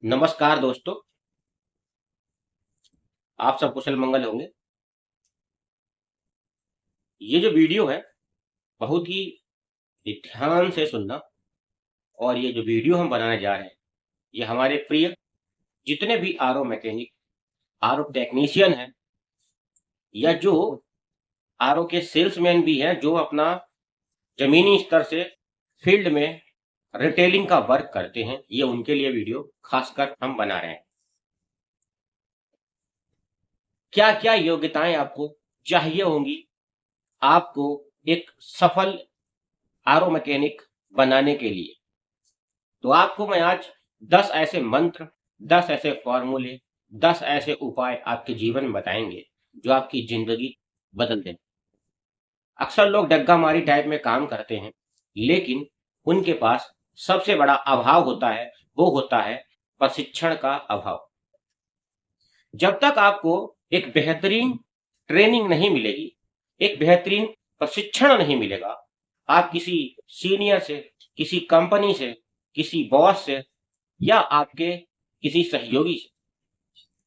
नमस्कार दोस्तों। आप सब कुशल मंगल होंगे। ये जो वीडियो है बहुत ही ध्यान से सुनना। और ये जो वीडियो हम बनाने जा रहे हैं ये हमारे प्रिय जितने भी आरओ मैकेनिक, आरओ टेक्नीशियन हैं या जो आरओ के सेल्समैन भी हैं जो अपना जमीनी स्तर से फील्ड में रिटेलिंग का वर्क करते हैं, ये उनके लिए वीडियो खासकर हम बना रहे हैं। क्या क्या योग्यताएं आपको चाहिए होंगी आपको एक सफल आरओ मैकेनिक बनाने के लिए। तो आपको मैं आज 10 ऐसे मंत्र, 10 ऐसे फॉर्मूले, 10 ऐसे उपाय आपके जीवन में बताएंगे जो आपकी जिंदगी बदल दें। अक्सर लोग डग्गा मारी टाइप में काम करते हैं, लेकिन उनके पास सबसे बड़ा अभाव होता है, वो होता है प्रशिक्षण का अभाव। जब तक आपको एक बेहतरीन ट्रेनिंग नहीं मिलेगी, एक बेहतरीन प्रशिक्षण नहीं मिलेगा, आप किसी सीनियर से, किसी कंपनी से, किसी बॉस से या आपके किसी सहयोगी से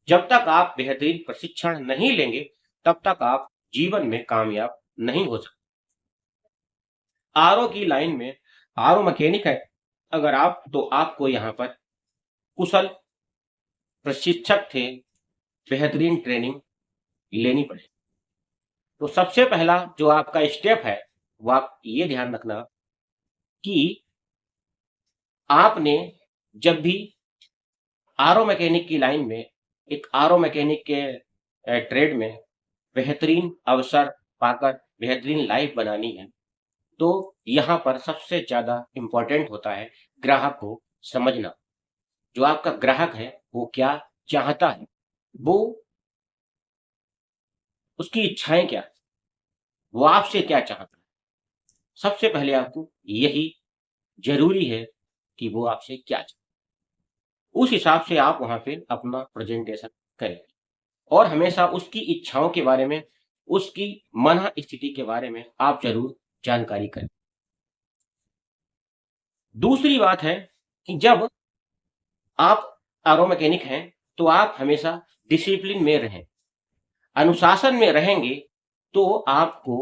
जब तक आप बेहतरीन प्रशिक्षण नहीं लेंगे तब तक आप जीवन में कामयाब नहीं हो सकते। आरओ की लाइन में आरओ मैकेनिक है अगर आप, तो आपको यहाँ पर कुशल प्रशिक्षक थे बेहतरीन ट्रेनिंग लेनी पड़ेगी। तो सबसे पहला जो आपका स्टेप है वो आप ये ध्यान रखना कि आपने जब भी आरओ मैकेनिक की लाइन में, एक आरओ मैकेनिक के ट्रेड में बेहतरीन अवसर पाकर बेहतरीन लाइफ बनानी है, तो यहाँ पर सबसे ज्यादा इंपॉर्टेंट होता है ग्राहक को समझना। जो आपका ग्राहक है वो क्या चाहता है, वो उसकी इच्छाएं क्या है, वो आपसे क्या चाहता है। सबसे पहले आपको यही जरूरी है कि वो आपसे क्या चाहता है। उस हिसाब से आप वहां पे अपना प्रेजेंटेशन करें और हमेशा उसकी इच्छाओं के बारे में, उसकी मन स्थिति के बारे में आप जरूर जानकारी करें। दूसरी बात है कि जब आप आरओ मैकेनिक हैं तो आप हमेशा डिसिप्लिन में रहें, अनुशासन में रहेंगे तो आपको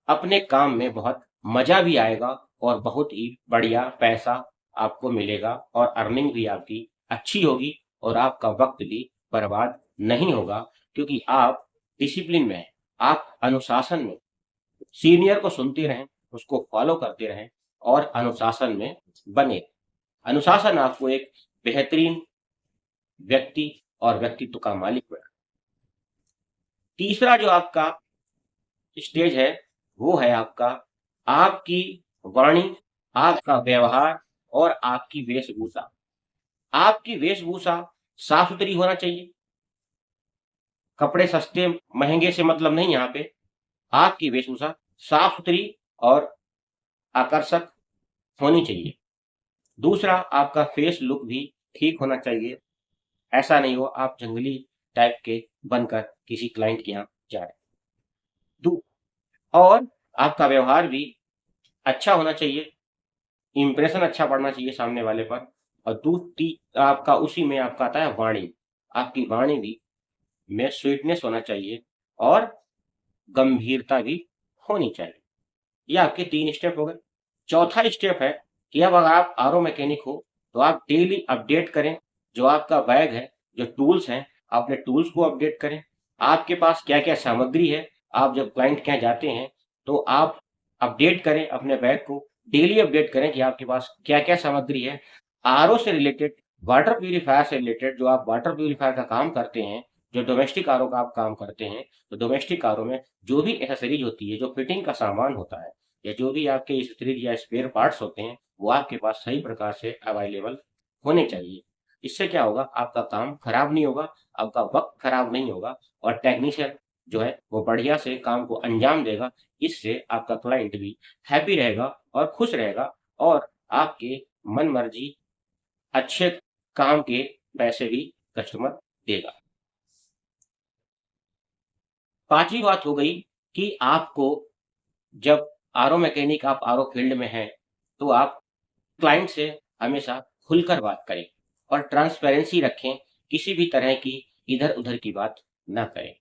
अपने काम में बहुत मजा भी आएगा और बहुत ही बढ़िया पैसा आपको मिलेगा और अर्निंग भी आपकी अच्छी होगी और आपका वक्त भी बर्बाद नहीं होगा, क्योंकि आप डिसिप्लिन में हैं, आप अनुशासन में। सीनियर को सुनते रहें, उसको फॉलो करते रहें और अनुशासन में बने। अनुशासन आपको एक बेहतरीन व्यक्ति और व्यक्तित्व का मालिक बना। तीसरा जो आपका स्टेज है वो है आपकी वाणी, आपका व्यवहार और आपकी वेशभूषा। आपकी वेशभूषा साफ सुथरी होना चाहिए। कपड़े सस्ते महंगे से मतलब नहीं, यहाँ पे आपकी वेशभूषा साफ सुथरी और आकर्षक होनी चाहिए। दूसरा, आपका फेस लुक भी ठीक होना चाहिए। ऐसा नहीं हो आप जंगली टाइप के बनकर किसी क्लाइंट के यहाँ जा रहे। और आपका व्यवहार भी अच्छा होना चाहिए, इंप्रेशन अच्छा पड़ना चाहिए सामने वाले पर। और दूसरी आपका उसी में आपका आता है वाणी। आपकी वाणी भी में स्वीटनेस होना चाहिए और गंभीरता भी होनी चाहिए। ये आपके 3 स्टेप हो गए। चौथा स्टेप है कि अब अगर आप आरओ मैकेनिक हो तो आप डेली अपडेट करें। जो आपका बैग है, जो टूल्स हैं, अपने टूल्स को अपडेट करें। आपके पास क्या क्या सामग्री है, आप जब क्लाइंट के यहाँ जाते हैं तो आप अपडेट करें अपने बैग को, डेली अपडेट करें कि आपके पास क्या क्या सामग्री है। आरओ से रिलेटेड, वाटर प्यूरिफायर से रिलेटेड, जो आप वाटर प्यूरिफायर का काम करते हैं, जो डोमेस्टिक आरओ का आप काम करते हैं, तो डोमेस्टिक आरओ में जो भी एसेसरीज होती है, जो फिटिंग का सामान होता है या जो भी आपके स्त्रीज या स्पेयर पार्ट्स होते हैं, वो आपके पास सही प्रकार से अवेलेबल होने चाहिए। इससे क्या होगा, आपका काम खराब नहीं होगा, आपका वक्त खराब नहीं होगा और टेक्नीशियन जो है वो बढ़िया से काम को अंजाम देगा। इससे आपका क्लाइंट भी हैप्पी रहेगा और खुश रहेगा और आपके मन मर्जी अच्छे काम के पैसे भी कस्टमर देगा। पांचवी बात हो गई कि आपको जब आरओ मैकेनिक, आप आरओ फील्ड में हैं तो आप क्लाइंट से हमेशा खुलकर बात करें और ट्रांसपेरेंसी रखें, किसी भी तरह की इधर उधर की बात ना करें।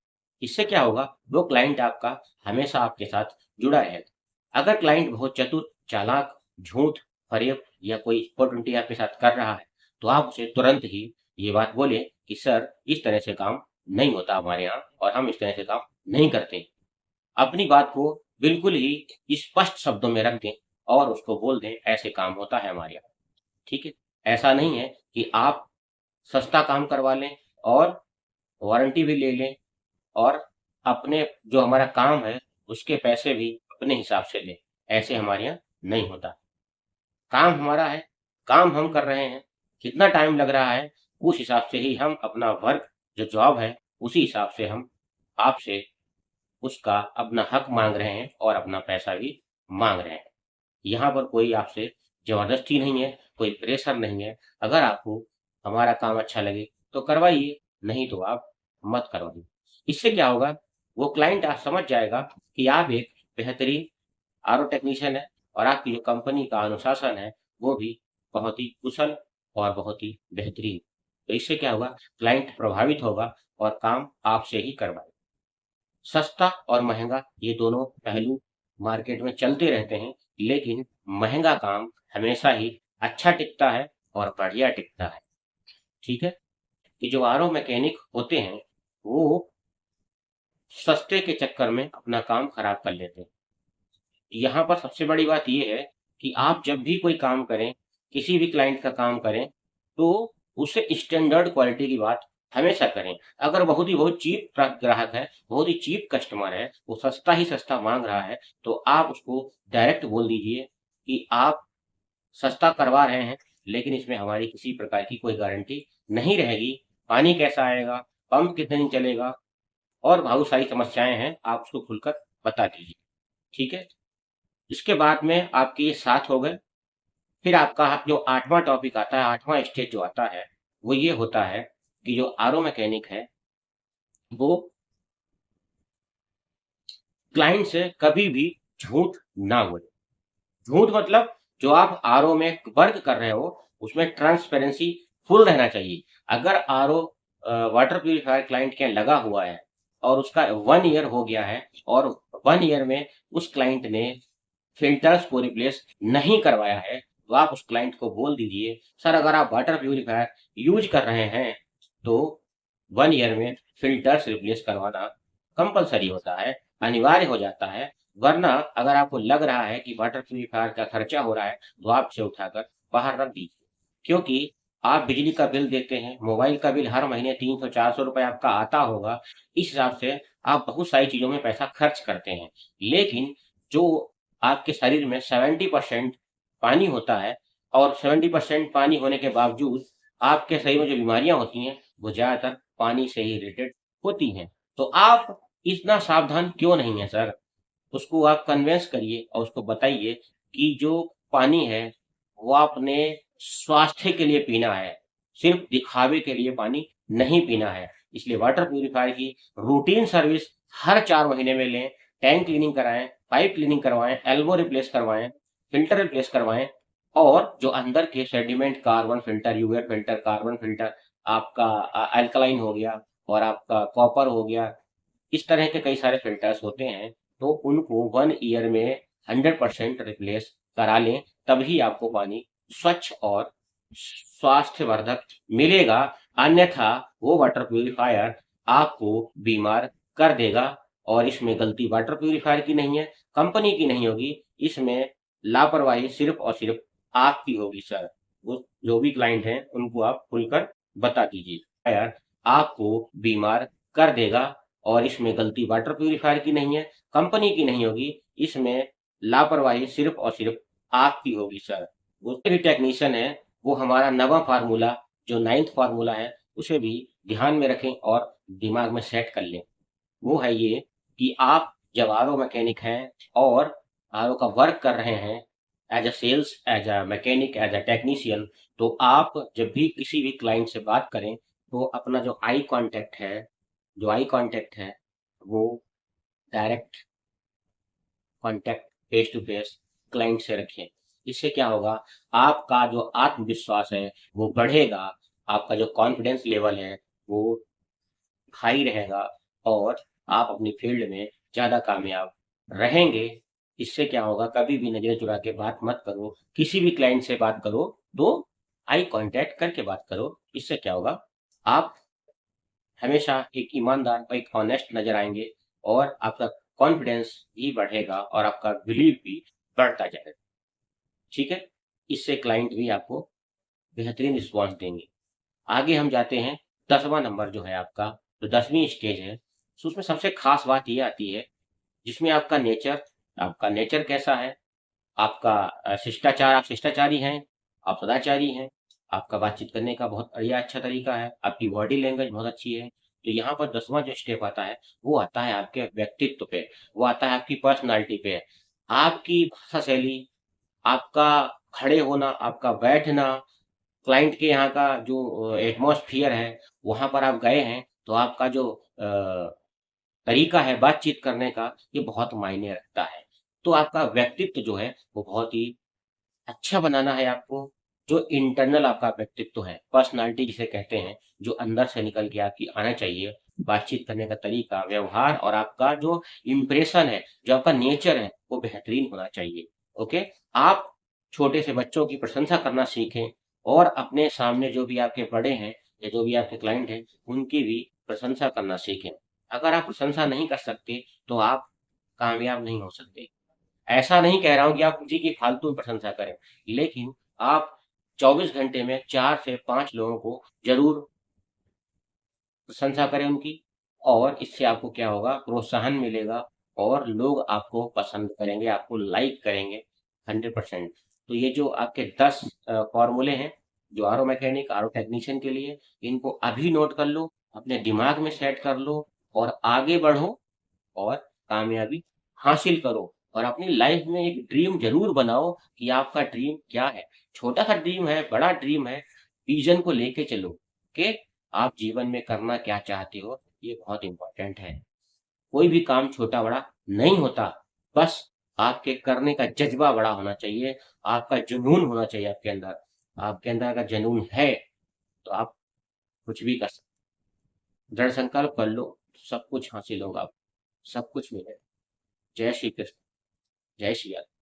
इससे क्या होगा, वो क्लाइंट आपका हमेशा आपके साथ जुड़ा रहेगा। अगर क्लाइंट बहुत चतुर, चालाक, झूठ, फरेब या कोई अपॉर्चुनिटी आपके साथ कर रहा है, तो आप उसे तुरंत ही ये बात बोले कि सर, इस तरह से काम नहीं होता हमारे यहाँ और हम इस तरह से काम नहीं करते। अपनी बात को बिल्कुल ही स्पष्ट शब्दों में रख दें और उसको बोल दें, ऐसे काम होता है हमारे यहाँ। ठीक है? ऐसा नहीं है कि आप सस्ता काम करवा लें और वारंटी भी ले लें और अपने जो हमारा काम है उसके पैसे भी अपने हिसाब से लें। ऐसे हमारे यहाँ नहीं होता। काम हमारा है, काम हम कर रहे हैं, कितना टाइम लग रहा है उस हिसाब से ही हम अपना वर्क, जो जॉब है, उसी हिसाब से हम आपसे उसका अपना हक मांग रहे हैं और अपना पैसा भी मांग रहे हैं। यहाँ पर कोई आपसे जबरदस्ती नहीं है, कोई प्रेशर नहीं है। अगर आपको हमारा काम अच्छा लगे तो करवाइए, नहीं तो आप मत करवाइए। इससे क्या होगा, वो क्लाइंट आज समझ जाएगा कि आप एक बेहतरीन आरओ टेक्नीशियन है और आपकी जो कंपनी का अनुशासन है वो भी बहुत ही कुशल और बहुत ही बेहतरीन। तो इससे क्या होगा, क्लाइंट प्रभावित होगा और काम आपसे ही करवाएगा। सस्ता और महंगा ये दोनों पहलू मार्केट में चलते रहते हैं, लेकिन महंगा काम हमेशा ही अच्छा टिकता है और बढ़िया टिकता है। ठीक है? कि जो आरओ मैकेनिक होते हैं वो सस्ते के चक्कर में अपना काम खराब कर लेते हैं। यहाँ पर सबसे बड़ी बात ये है कि आप जब भी कोई काम करें, किसी भी क्लाइंट का काम करें, तो उसे स्टैंडर्ड क्वालिटी की बात हमेशा करें। अगर बहुत चीप ग्राहक है, बहुत ही चीप कस्टमर है, वो सस्ता ही सस्ता मांग रहा है, तो आप उसको डायरेक्ट बोल दीजिए कि आप सस्ता करवा रहे हैं, लेकिन इसमें हमारी किसी प्रकार की कोई गारंटी नहीं रहेगी। पानी कैसा आएगा, पंप कितने दिन चलेगा और बहुत सारी समस्याएं हैं, आप उसको खुलकर बता दीजिए। ठीक है? इसके बाद में आपके ये 7 हो गए। फिर आपका जो 8वां टॉपिक आता है, 8वां स्टेज जो आता है, वो ये होता है कि जो आरओ मैकेनिक है, वो क्लाइंट से कभी भी झूठ ना बोले। झूठ मतलब जो आप आरओ में वर्क कर रहे हो, उसमें ट्रांसपेरेंसी फुल रहना चाहिए। अगर आरओ वाटर प्यूरिफायर क्लाइंट के यहाँ लगा हुआ है और उसका 1 ईयर हो गया है और 1 ईयर में उस क्लाइंट ने फिल्टर्स को रिप्लेस नहीं करवाया है, तो आप उस क्लाइंट को बोल दीजिए, सर, अगर आप वाटर प्यूरिफायर यूज कर रहे हैं तो 1 ईयर में फिल्टर्स रिप्लेस करवाना कंपलसरी होता है, अनिवार्य हो जाता है। वरना अगर आपको लग रहा है कि वाटर प्यूरिफायर का खर्चा हो रहा है, तो आप इसे उठाकर बाहर रख दीजिए। क्योंकि आप बिजली का बिल देते हैं, मोबाइल का बिल हर महीने 300-400 रुपए आपका आता होगा। इस हिसाब से आप बहुत सारी चीजों में पैसा खर्च करते हैं, लेकिन जो आपके शरीर में 70% पानी होता है और 70% पानी होने के बावजूद आपके शरीर में जो बीमारियां होती हैं वो ज्यादातर पानी से ही रिलेटेड होती हैं। तो आप इतना सावधान क्यों नहीं है सर? उसको आप कन्विंस करिए और उसको बताइए कि जो पानी है वो आपने स्वास्थ्य के लिए पीना है, सिर्फ दिखावे के लिए पानी नहीं पीना है। इसलिए वाटर प्यूरिफायर की रूटीन सर्विस हर 4 महीने में लें। टैंक क्लीनिंग कराएं, पाइप क्लीनिंग करवाएं, एल्बो रिप्लेस करवाएं, फिल्टर रिप्लेस करवाएं और जो अंदर के sediment, carbon filter, UV filter, carbon filter, आपका अल्कलाइन हो गया और आपका कॉपर हो गया, इस तरह के कई सारे फिल्टर्स होते हैं, तो उनको 1 ईयर में 100% रिप्लेस करा लें, तभी आपको पानी स्वच्छ और स्वास्थ्यवर्धक मिलेगा। अन्यथा वो वाटर प्यूरिफायर आपको बीमार कर देगा और इसमें गलती वाटर प्यूरिफायर की नहीं है, कंपनी की नहीं होगी, इसमें लापरवाही सिर्फ और सिर्फ आपकी होगी सर। वो जो भी क्लाइंट हैं उनको आप खुलकर बता दीजिए, यार, आपको बीमार कर देगा और इसमें गलती वाटर प्यूरिफायर की नहीं है, कंपनी की नहीं होगी, इसमें लापरवाही सिर्फ और सिर्फ आपकी होगी सर। वो भी टेक्नीशियन है, वो हमारा 9वां फार्मूला, जो 9th फार्मूला है, उसे भी ध्यान में रखें और दिमाग में सेट कर लें। वो है ये कि आप जब आरओ मैकेनिक हैं और आरओ का वर्क कर रहे हैं as a sales, as a mechanic, as a technician, तो आप जब भी किसी भी क्लाइंट से बात करें तो अपना जो आई कांटेक्ट है, वो direct contact, face to face client से रखें। इससे क्या होगा, आपका जो आत्मविश्वास है वो बढ़ेगा, आपका जो कॉन्फिडेंस लेवल है वो हाई रहेगा और आप अपनी फील्ड में ज़्यादा कामयाब रहेंगे। इससे क्या होगा, कभी भी नज़रें चुरा के बात मत करो, किसी भी क्लाइंट से बात करो तो आई कांटेक्ट करके बात करो। इससे क्या होगा, आप हमेशा एक ईमानदार और एक ऑनेस्ट नज़र आएँगे और आपका कॉन्फिडेंस भी बढ़ेगा और आपका बिलीव भी बढ़ता जाएगा। ठीक है? इससे क्लाइंट भी आपको बेहतरीन रिस्पॉन्स देंगे। आगे हम जाते हैं, 10वां नंबर जो है आपका, जो 10वीं स्टेज है, सो उसमें सबसे खास बात ये आती है, जिसमें आपका नेचर कैसा है, आपका शिष्टाचार, आप शिष्टाचारी हैं, आप सदाचारी हैं, आपका बातचीत करने का बहुत बढ़िया अच्छा तरीका है, आपकी बॉडी लैंग्वेज बहुत अच्छी है। तो यहाँ पर 10वां जो स्टेप आता है, वो आता है आपके व्यक्तित्व पे, वो आता है आपकी पर्सनैलिटी पे। आपकी भाषा शैली, आपका खड़े होना, आपका बैठना, क्लाइंट के यहाँ का जो एटमॉस्फियर है, वहाँ पर आप गए हैं, तो आपका जो तरीका है बातचीत करने का, ये बहुत मायने रखता है। तो आपका व्यक्तित्व जो है, वो बहुत ही अच्छा बनाना है आपको। जो इंटरनल आपका व्यक्तित्व है, पर्सनैलिटी जिसे कहते हैं, जो अंदर से निकल के आपकी आना चाहिए, बातचीत करने का तरीका, व्यवहार और आपका जो इम्प्रेशन है, जो आपका नेचर है, वो बेहतरीन होना चाहिए। ओके? आप छोटे से बच्चों की प्रशंसा करना सीखें और अपने सामने जो भी आपके बड़े हैं या जो भी आपके क्लाइंट हैं, उनकी भी प्रशंसा करना सीखें। अगर आप प्रशंसा नहीं कर सकते, तो आप कामयाब नहीं हो सकते। ऐसा नहीं कह रहा हूँ कि आप किसी की फालतू में प्रशंसा करें, लेकिन आप 24 घंटे में 4 से 5 लोगों को ज़रूर प्रशंसा करें उनकी, और इससे आपको क्या होगा, प्रोत्साहन मिलेगा और लोग आपको पसंद करेंगे, आपको लाइक करेंगे 100%। तो ये जो आपके 10 फ़ॉर्मूले हैं, जो आरओ मैकेनिक, आरओ टेक्नीशियन के लिए, इनको अभी नोट कर लो, अपने दिमाग में सेट कर लो और आगे बढ़ो और कामयाबी हासिल करो। और अपनी लाइफ में एक ड्रीम ज़रूर बनाओ कि आपका ड्रीम क्या है। छोटा-सा ड्रीम है, बड़ा ड्रीम है, विज़न को लेके चलो कि आप जीवन में करना क्या चाहते हो, ये बहुत इम्पोर्टेंट है। कोई भी काम छोटा-बड़ा नहीं होता, बस आपके करने का जज़्बा बड़ा होना चाहिए, आपका जुनून होना चाहिए आपके अंदर। आपके अंदर अगर जुनून है, तो आप कुछ भी कर सकते, दृढ़ संकल्प कर लो, सब कुछ हासिल होगा आपको, सब कुछ मिलेगा। जय श्री कृष्ण, जय श्री राम।